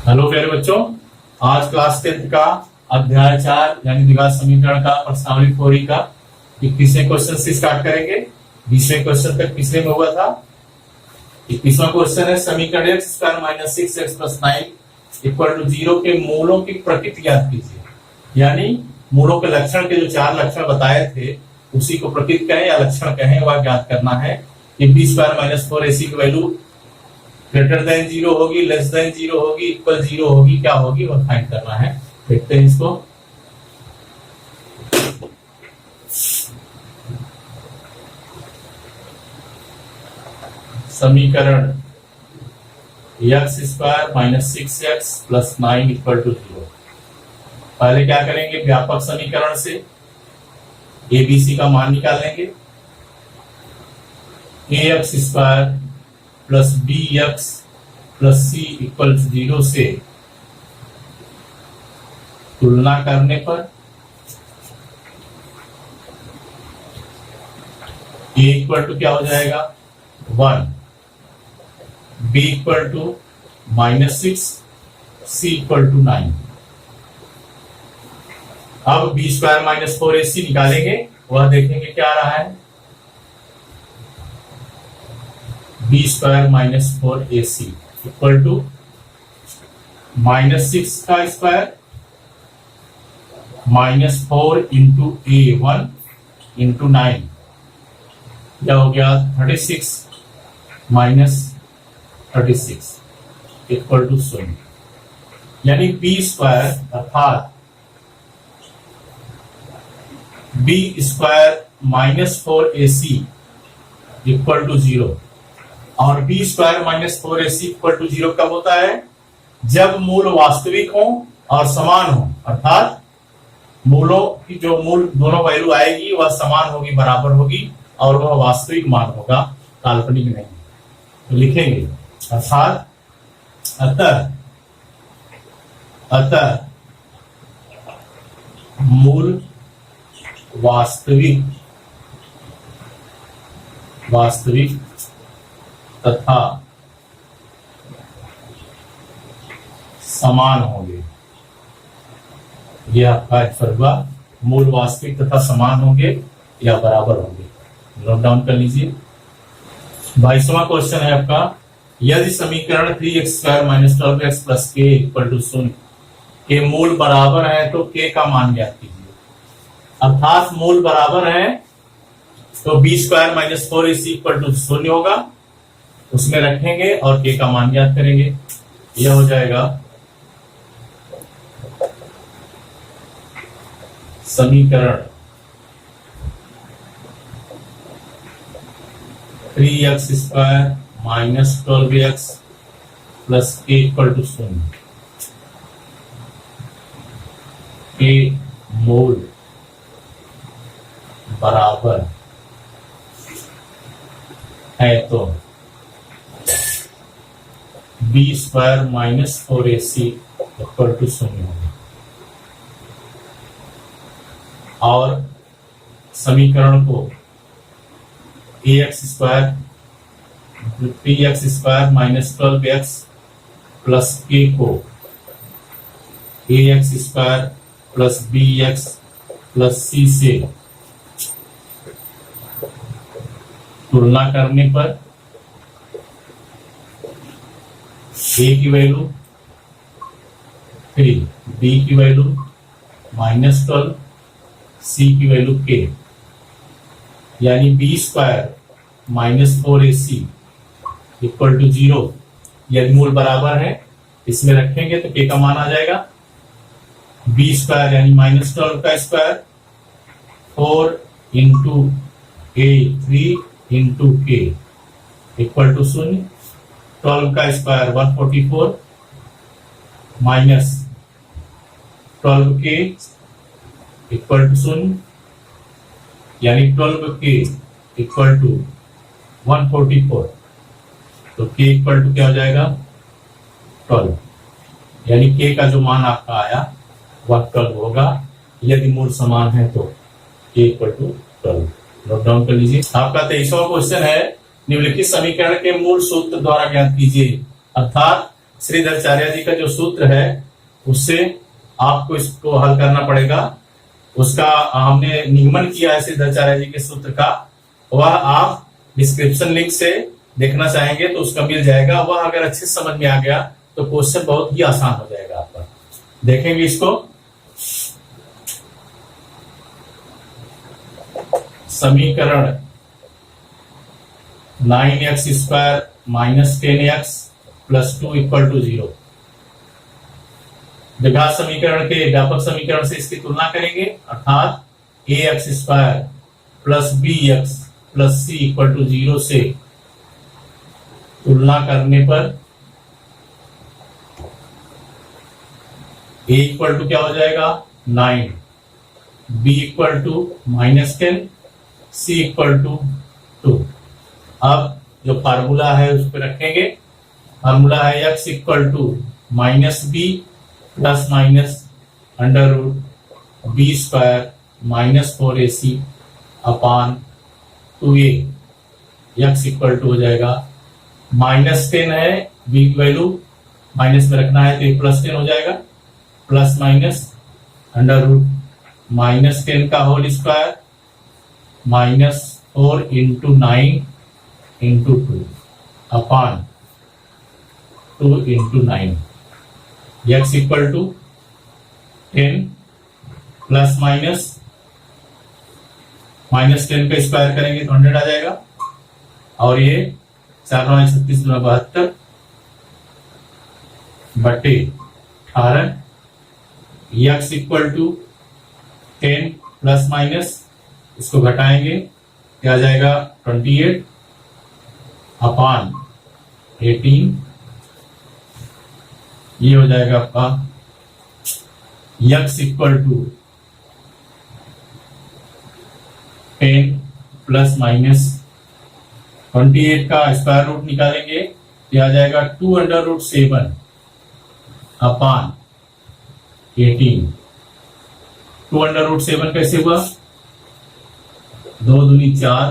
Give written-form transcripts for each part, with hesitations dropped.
Hello प्यारे बच्चों, आज क्लास 10 का अध्याय 4 यानी द्विघात समीकरण का प्रश्नावली 4 का 21वें क्वेश्चन से स्टार्ट करेंगे। 20वें क्वेश्चन तक पिछले में हुआ था। 21वां क्वेश्चन है समीकरण x square minus 6x plus 9 equal to 0 के मूलों की प्रकृति ज्ञात कीजिए। यानी मूलों के लक्षण के जो 4 लक्षण बताए थे उसी को प्रकृति कहें या लक्षण कहें वह ज्ञात करना है। कि b स्क्वायर माइनस 4ac की वैल्यू ग्रेटर देन 0 होगी, लेस देन 0 होगी, इक्वल 0 होगी, क्या होगी वह फाइंड करना है। देखते हैं इसको। समीकरण x square minus 6x plus 9 equal to 0। पहले क्या करेंगे, व्यापक समीकरण से एबीसी का मान निकालेंगे। ax square plus B X plus C equal 0 से तुलना करने पर a इक्वल टू क्या हो जाएगा 1, b equal to -6, c equal to 9। अब b स्क्वायर माइनस 4ac निकालेंगे, वह देखेंगे क्या आ रहा है। b square minus 4ac equal to -6 का स्क्वायर -4 इंटू a1 इंटू 9 क्या हो गया 36 माइनस 36 इक्वल टू 0। यानी b स्क्वायर अर्थात b square minus 4ac equal to 0 और b square minus 4ac equal to 0 कब होता है, जब मूल वास्तविक हो और समान हो। अर्थात मूलों की जो मूल दोनों वैल्यू आएगी वह समान होगी, बराबर होगी और वह वास्तविक मान होगा, काल्पनिक नहीं। तो लिखेंगे अर्थात अतः मूल वास्तविक तथा समान होंगे। यह आपका आंसर हुआ, मूल वास्तविक तथा समान होंगे या बराबर होंगे। नोट डाउन कर लीजिए। 22वां क्वेश्चन है आपका, यदि समीकरण 3x square minus 12x plus k equal to 0 के मूल बराबर है तो k का मान ज्ञात कीजिए। अर्थात मूल बराबर है तो b square minus 4ac equal to 0 होगा, उसमें रखेंगे और k का मान ज्ञात करेंगे। यह हो जाएगा समीकरण 3x square minus 12x plus k equal to 0 के मूल बराबर है तो b square minus 4ac equal to 0 होगा। और समीकरण को ax square 3x square minus 12x plus k को ax square plus bx plus c से तुलना करने पर a की वैल्यू 3, b की वैल्यू -12, c की वैल्यू k। यानी b square minus 4ac equal to 0 यदि मूल बराबर है इसमें रखेंगे तो k का मान आ जाएगा b स्क्वायर यानी -12 का square 4 into a 3 into k equal to 0। 12 का square 144 minus 12k equal to 0 यानी 12k इक्वल टू 144। तो k इक्वल टू क्या हो जाएगा 12, यानी k का जो मान आपका आया वह 12 होगा। यदि मूल समान है तो k equal to 12। Note down कर लीजिए। आपका 23वां क्वेश्चन है, निम्नलिखित समीकरण के मूल सूत्र द्वारा ज्ञात कीजिए। अर्थात श्रीधराचार्य जी का जो सूत्र है उससे आपको इसको हल करना पड़ेगा। उसका हमने निगमन किया है श्रीधराचार्य जी के सूत्र का, वह आप डिस्क्रिप्शन लिंक से देखना चाहेंगे तो उसका मिल जाएगा। वह अगर अच्छे से समझ में आ गया तो क्वेश्चन बहुत ही आसान हो जाएगा आपका। देखेंगे इसको, समीकरण 9x² minus 10x plus 2 equal to 0। द्विघात समीकरण के व्यापक समीकरण से इसकी तुलना करेंगे, अर्थात ax² plus bx plus c equal to 0 से तुलना करने पर a इक्वल टू क्या हो जाएगा 9, b equal to -10, c equal to 2। अब जो फार्मूला है उस पर रखेंगे। फार्मूला है x equal to -b plus minus under root b² minus 4ac upon 2a। x equal to हो जाएगा -10 है, b की वैल्यू माइनस में रखना है तो ये +10 हो जाएगा, प्लस माइनस अंडर रूट -10 का whole square -4 into 9 into 2 upon 2 into 9। x equal to 10 plus -10 का स्क्वायर करेंगे तो 100 आ जाएगा, और ये 4×36=72 बटे 18। x equal to 10 plus minus इसको घटाएंगे क्या आ जाएगा 28 अपान 18। ये हो जाएगा आपका x equal to 10 plus minus 28 का स्क्वायर रूट निकालेंगे, यह आ जाएगा 2√7 अपान 18। 2√7 कैसे हुआ, 2 दूनी 4,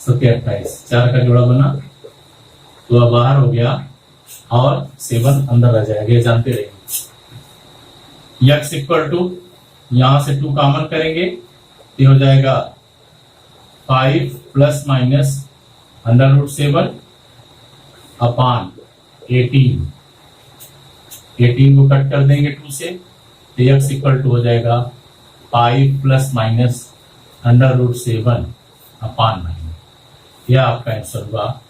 7 28, 4 का जोड़ा बना तो अब बाहर हो गया और 7 अंदर आ जाएगा, ये जानते रहेंगे। x इक्वल टू यहां से 2 कॉमन करेंगे ये हो जाएगा 5 प्लस माइनस √7 अपान 18। 18 को कट कर देंगे 2 से तो x इक्वल टू हो जाएगा 5 प्लस माइनस √7 अपान 9। यह आपका आंसर हुआ,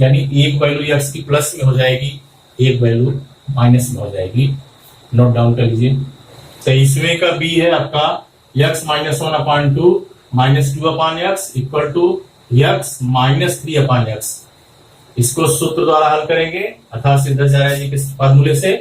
यानी एक वैल्यू x की प्लस में हो जाएगी, एक वैल्यू माइनस में हो जाएगी। नोट डाउन कर लीजिए। 23वें का b है आपका x -1 upon 2 -2 upon x equal to x -3 upon x। इसको सूत्र द्वारा हल करेंगे अर्थात श्रीधराचार्य जी के फॉर्मूले से।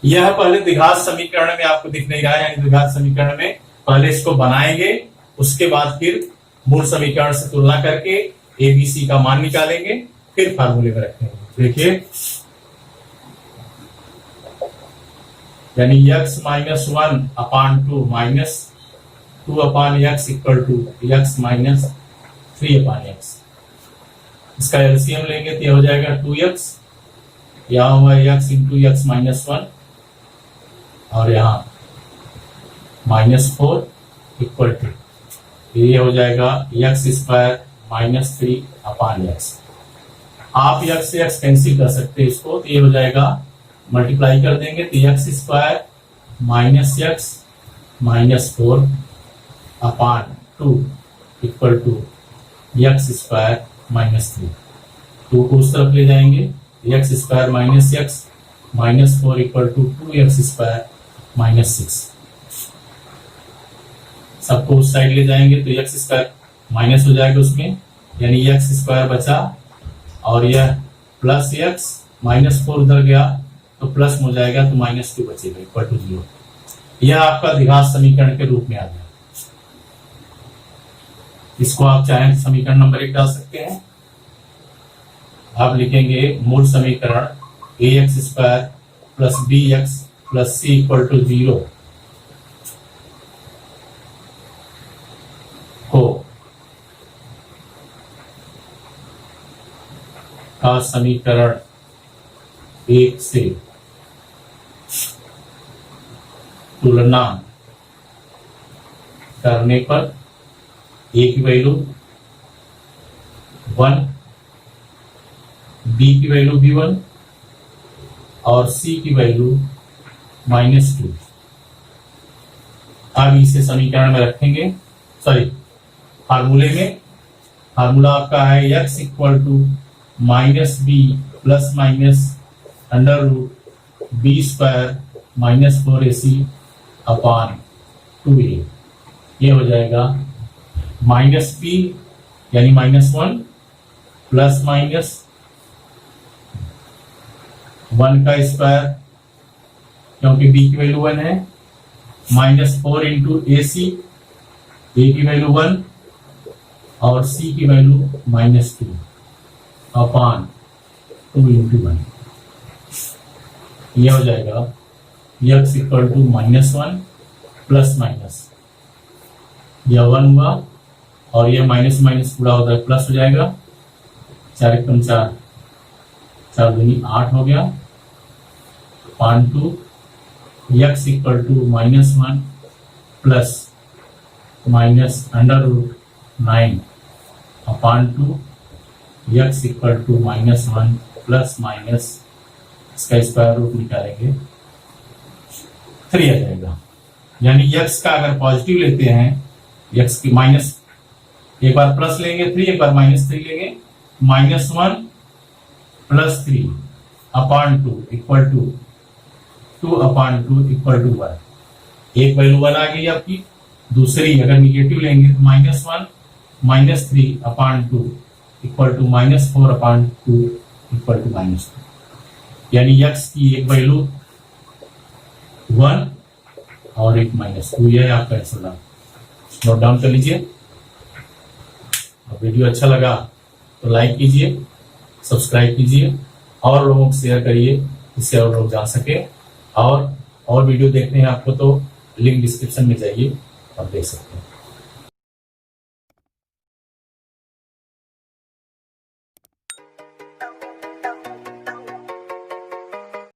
यह पहले द्विघात समीकरण में आपको दिख नहीं रहा है, यानी द्विघात समीकरण में पहले इसको बनाएंगे, उसके बाद फिर मूल समीकरण से तुलना करके ए बी सी का मान निकालेंगे, फिर फार्मूले में रखेंगे। देखिए, यानी x -1 upon 2 -2 upon x equal to x -3 upon x। इसका एलसीएम लेंगे तो यह हो जाएगा 2x, यहाँ हुआ x इंटू x -1 और यहाँ -4 इक्वल टू ये हो जाएगा x² -3 अपान x। आप x से x कैंसिल कर सकते हैं इसको, तो ये हो जाएगा मल्टीप्लाई कर देंगे तो x² -x -4 upon 2 equal to x² -3। 2 को उस तरफ ले जाएंगे x² -x -4 equal to 2x² -6। सबको उस साइड ले जाएंगे तो x² माइनस हो जाएगा उसमें, यानी x² बचा और यह प्लस x -4 उधर गया तो प्लस हो जाएगा तो -2 बचेगा इक्वल टू 0। यह आपका द्विघात समीकरण के रूप में आ गया। इसको आप चाहें तो समीकरण नंबर 1 डाल सकते हैं। आप लिखेंगे मूल समीकरण ax² plus bx plus c equal to 0 को का समीकरण 1 से तुलना करने पर A की वैल्यू 1, B की वैल्यू भी 1 और C की वैल्यू -2। अब इसे समीकरण में रखेंगे, सॉरी फार्मूले में। फार्मूला आपका है x equal to -b plus minus under root B square -4ac upon 2a। ये हो जाएगा -p यानी -1 प्लस माइनस 1 का स्क्वायर, क्योंकि b की वैल्यू 1 है, -4 इंटू ac, a की वैल्यू 1 और c की वैल्यू -2 अपॉन 2 इंटू 1। यह हो जाएगा x equal to -1 plus minus, यह 1 हुआ और यह माइनस माइनस पूरा होता है प्लस हो जाएगा, 4 एकम 4, 4 दूनी 8 हो गया, upon 2 x equal to -1 plus minus under root 9 upon 2 x equal to -1 plus minus इसका स्क्वायर रूट निकालेंगे 3 आ जाएगा। यानी x का अगर पॉजिटिव लेते हैं, x की माइनस, एक बार प्लस लेंगे 3, एक बार -3 लेंगे, -1 plus 3 upon 2 equal to 2 upon 2 equal to 1। एक वैल्यू 1 आ गई आपकी। दूसरी अगर निगेटिव लेंगे तो -1 -3 upon 2 equal to -4 upon 2 equal to -2। यानी x की एक वैल्यू 1 और एक -2, यह है आपका आंसर। नोट डाउन कर लीजिए। वीडियो अच्छा लगा तो लाइक कीजिए, सब्सक्राइब कीजिए और लोगों को शेयर करिए, जिससे और लोग जान सके। और वीडियो देखने हैं आपको तो लिंक डिस्क्रिप्शन में जाइए और देख सकते हैं।